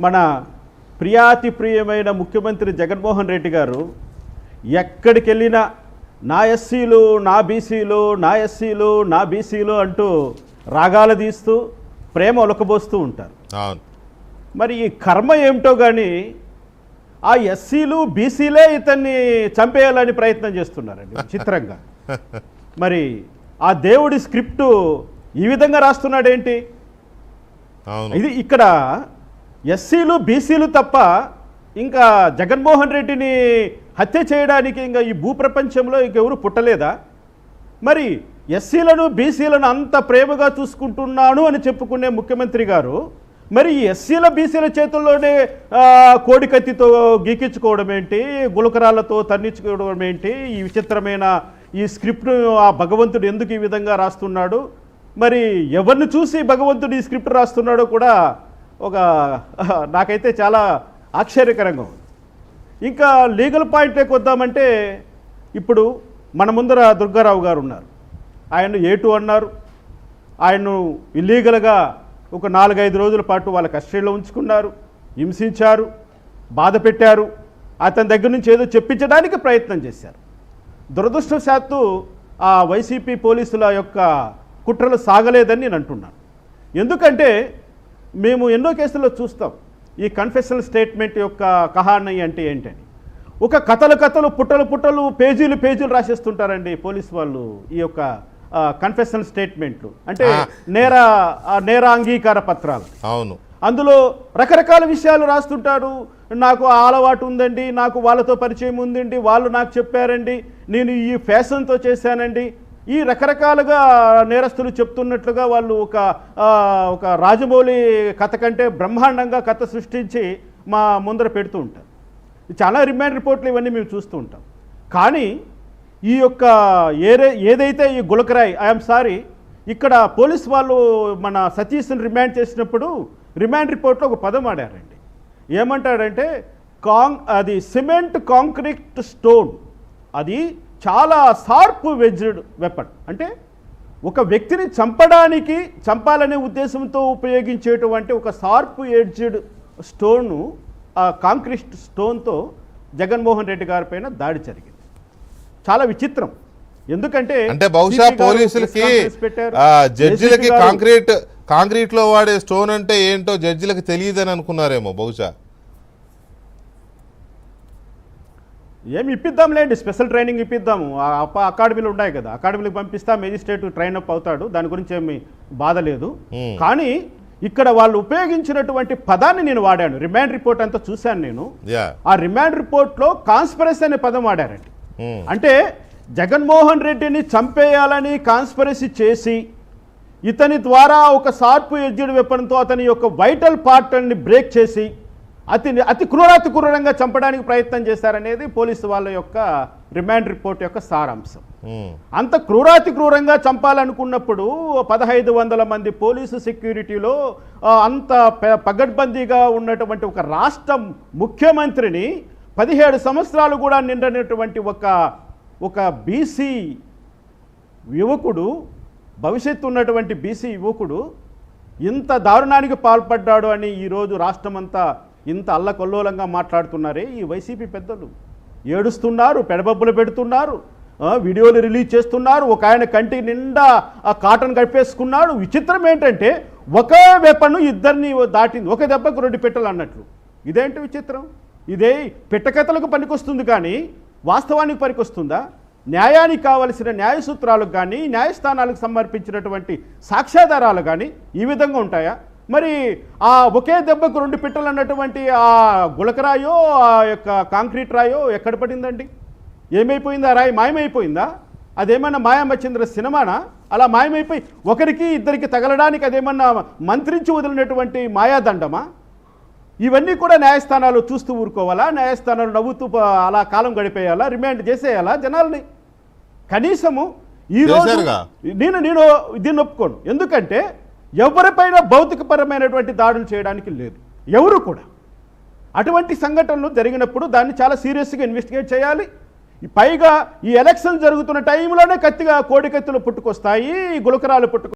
మన ప్రియాతి ప్రియమైన ముఖ్యమంత్రి జగన్మోహన్ రెడ్డి గారు ఎక్కడికి వెళ్ళినా నా ఎస్సీలు నా బీసీలు నా ఎస్సీలు నా బీసీలు అంటూ రాగాలు తీస్తూ ప్రేమ ఒలకబోస్తూ ఉంటారు. మరి ఈ కర్మ ఏమిటో కానీ ఆ ఎస్సీలు బీసీలే ఇతన్ని చంపేయాలని ప్రయత్నం చేస్తున్నారండి చిత్రంగా. మరి ఆ దేవుడి స్క్రిప్టు ఈ విధంగా రాస్తున్నాడేంటి? ఇది ఇక్కడ ఎస్సీలు బీసీలు తప్ప ఇంకా జగన్మోహన్ రెడ్డిని హత్య చేయడానికి ఇంకా ఈ భూప్రపంచంలో ఇంకెవరు పుట్టలేదా? మరి ఎస్సీలను బీసీలను అంత ప్రేమగా చూసుకుంటున్నాను అని చెప్పుకునే ముఖ్యమంత్రి గారు మరి ఈ ఎస్సీల బీసీల చేతుల్లోనే కోడికత్తితో గీకించుకోవడం ఏంటి, గులకరాలతో తన్నించుకోవడం ఏంటి? ఈ విచిత్రమైన ఈ స్క్రిప్ట్ను ఆ భగవంతుడు ఎందుకు ఈ విధంగా రాస్తున్నాడు? మరి ఎవరిని చూసి భగవంతుడు ఈ స్క్రిప్ట్ రాస్తున్నాడో కూడా నాకైతే చాలా ఆశ్చర్యకరంగా ఉంది. ఇంకా లీగల్ పాయింట్లోకి వద్దామంటే ఇప్పుడు మన ముందర దుర్గారావు గారు ఉన్నారు. ఆయన్ను ఏటు అన్నారు, ఆయన్ను ఇల్లీగల్గా ఒక 4-5 రోజుల పాటు వాళ్ళ కస్టడీలో ఉంచుకున్నారు, హింసించారు, బాధ పెట్టారు, అతని దగ్గర నుంచి ఏదో చెప్పించడానికి ప్రయత్నం చేశారు. దురదృష్టవశాత్తు ఆ వైసీపీ పోలీసుల యొక్క కుట్రలు సాగలేదని నేను అంటున్నాను. ఎందుకంటే మేము ఎన్నో కేసుల్లో చూస్తాం ఈ కన్ఫెషనల్ స్టేట్మెంట్ యొక్క కహాని అంటే ఏంటని. ఒక కథలు పుట్టలు పేజీలు రాసేస్తుంటారండి పోలీసు వాళ్ళు ఈ యొక్క కన్ఫెషనల్ స్టేట్మెంట్లు అంటే నేర అంగీకార పత్రాలు. అవును, అందులో రకరకాల విషయాలు రాస్తుంటారు. నాకు అలవాటు ఉందండి, నాకు వాళ్ళతో పరిచయం ఉందండి, వాళ్ళు నాకు చెప్పారండి, నేను ఈ ఫ్యాషన్తో చేశానండి, ఈ రకరకాలుగా నేరస్తులు చెప్తున్నట్లుగా వాళ్ళు ఒక రాజమౌళి కథ కంటే బ్రహ్మాండంగా కథ సృష్టించి మా ముందర పెడుతూ ఉంటారు. చాలా రిమాండ్ రిపోర్ట్లు ఇవన్నీ మేము చూస్తూ ఉంటాం. కానీ ఈ యొక్క ఏదైతే ఈ గులకరాయ్ ఐఎమ్ సారీ ఇక్కడ పోలీస్ వాళ్ళు మన సతీష్ని రిమాండ్ చేసినప్పుడు రిమాండ్ రిపోర్ట్లో ఒక పదం ఆడారండి. ఏమంటాడంటే అది సిమెంట్ కాంక్రీట్ స్టోన్, అది చాలా షార్ప్ వెజ్డ్ వెపన్, అంటే ఒక వ్యక్తిని చంపాలనే ఉద్దేశంతో ఉపయోగించేటువంటి ఒక షార్ప్ ఎడ్జ్డ్ స్టోన్ను ఆ కాంక్రీట్ స్టోన్తో జగన్మోహన్ రెడ్డి గారి పైన దాడి జరిగింది. చాలా విచిత్రం. ఎందుకంటే బహుశా పోలీసులకి జడ్జిలకి కాంక్రీట్ లో వాడే స్టోన్ అంటే ఏంటో జడ్జిలకు తెలియదని అనుకున్నారేమో బహుశా. ఏమి ఇప్పిద్దాంలేండి, స్పెషల్ ట్రైనింగ్ ఇప్పిద్దాము, అకాడమీలు ఉన్నాయి కదా, అకాడమీలకు పంపిస్తా, మెజిస్ట్రేట్ ట్రైన్ అప్ అవుతాడు, దాని గురించి ఏమి బాధ లేదు. కానీ ఇక్కడ వాళ్ళు ఉపయోగించినటువంటి పదాన్ని నేను వాడాను. రిమాండ్ రిపోర్ట్ అంతా చూశాను నేను. ఆ రిమాండ్ రిపోర్ట్లో కాన్స్పిరసీ అనే పదం వాడారండి. అంటే జగన్మోహన్ రెడ్డిని చంపేయాలని కాన్స్పిరసీ చేసి ఇతని ద్వారా ఒక షార్ప్ ఎడ్జ్డ్ వెపన్తో అతని యొక్క వైటల్ పార్ట్ని బ్రేక్ చేసి అతి క్రూరంగా చంపడానికి ప్రయత్నం చేశారనేది పోలీసు వాళ్ళ యొక్క రిమాండ్ రిపోర్ట్ యొక్క సారాంశం. అంత క్రూరంగా చంపాలనుకున్నప్పుడు 1500 మంది పోలీసు సెక్యూరిటీలో అంత పగడ్బందీగా ఉన్నటువంటి ఒక రాష్ట్రం ముఖ్యమంత్రిని 17 సంవత్సరాలు కూడా నిండినటువంటి ఒక బీసీ యువకుడు, భవిష్యత్తు ఉన్నటువంటి బీసీ యువకుడు ఇంత దారుణానికి పాల్పడ్డాడు అని ఈరోజు రాష్ట్రమంతా ఇంత అల్లకొల్లోలంగా మాట్లాడుతున్నారే ఈ వైసీపీ పెద్దలు. ఏడుస్తున్నారు, పెడబబ్బులు పెడుతున్నారు, వీడియోలు రిలీజ్ చేస్తున్నారు. ఒక ఆయన కంటి నిండా ఆ కాటన్ కప్పేసుకున్నాడు. విచిత్రం ఏంటంటే ఒకే వెపన్ ఇద్దరిని దాటింది, ఒక దెబ్బకు 2 పెట్టెలు అన్నట్లు. ఇదేంటి విచిత్రం? ఇదే పిట్టకథలకు పనికొస్తుంది కానీ వాస్తవానికి పనికొస్తుందా? న్యాయానికి కావలసిన న్యాయ సూత్రాలకు కానీ న్యాయస్థానాలకు సమర్పించినటువంటి సాక్ష్యాధారాలు కానీ ఈ విధంగా ఉంటాయా? మరి ఆ ఒకే దెబ్బకు 2 పిట్టలు అన్నటువంటి ఆ గులకరాయో ఆ యొక్క కాంక్రీట్ రాయో ఎక్కడ పడిందండి? ఏమైపోయిందా? రాయి మాయమైపోయిందా? అదేమన్నా మాయామచంద్ర సినిమానా? అలా మాయమైపోయి ఒకరికి ఇద్దరికి తగలడానికి అదేమన్నా మంత్రించి వదిలినటువంటి మాయాదండమా? ఇవన్నీ కూడా న్యాయస్థానాలు చూస్తూ ఊరుకోవాలా? న్యాయస్థానాలు నవ్వుతూ అలా కాలం గడిపేయాలా? రిమాండ్ చేసేయాలా జనాల్ని? కనీసము ఈరోజు నేను దీన్ని ఒప్పుకోను. ఎందుకంటే ఎవరిపైన భౌతికపరమైనటువంటి దాడులు చేయడానికి లేదు ఎవరు కూడా. అటువంటి సంఘటనలు జరిగినప్పుడు దాన్ని చాలా సీరియస్గా ఇన్వెస్టిగేట్ చేయాలి. పైగా ఈ ఎలక్షన్ జరుగుతున్న టైంలోనే కోడికత్తులు పుట్టుకొస్తాయి, గులకరాలు